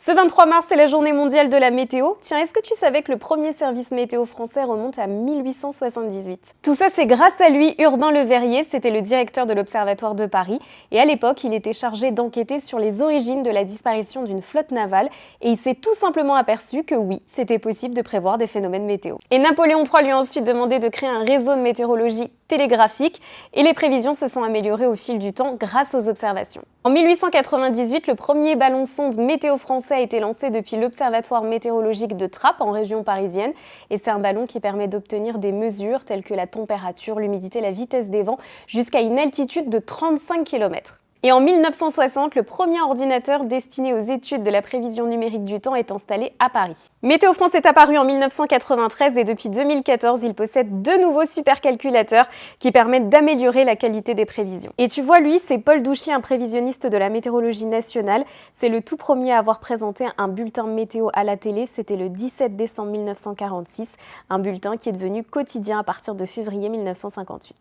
Ce 23 mars, c'est la journée mondiale de la météo. Tiens, est-ce que tu savais que le premier service météo français remonte à 1878? Tout ça, c'est grâce à lui, Urbain Le Verrier, c'était le directeur de l'Observatoire de Paris. Et à l'époque, il était chargé d'enquêter sur les origines de la disparition d'une flotte navale. Et il s'est tout simplement aperçu que oui, c'était possible de prévoir des phénomènes météo. Et Napoléon III lui a ensuite demandé de créer un réseau de météorologie télégraphique. Et les prévisions se sont améliorées au fil du temps grâce aux observations. En 1898, le premier ballon-sonde météo français a été lancé depuis l'Observatoire météorologique de Trappes, en région parisienne. Et c'est un ballon qui permet d'obtenir des mesures telles que la température, l'humidité, la vitesse des vents, jusqu'à une altitude de 35 km. Et en 1960, le premier ordinateur destiné aux études de la prévision numérique du temps est installé à Paris. Météo France est apparu en 1993 et depuis 2014, il possède deux nouveaux supercalculateurs qui permettent d'améliorer la qualité des prévisions. Et tu vois, lui, c'est Paul Douchier, un prévisionniste de la météorologie nationale. C'est le tout premier à avoir présenté un bulletin météo à la télé. C'était le 17 décembre 1946, un bulletin qui est devenu quotidien à partir de février 1958.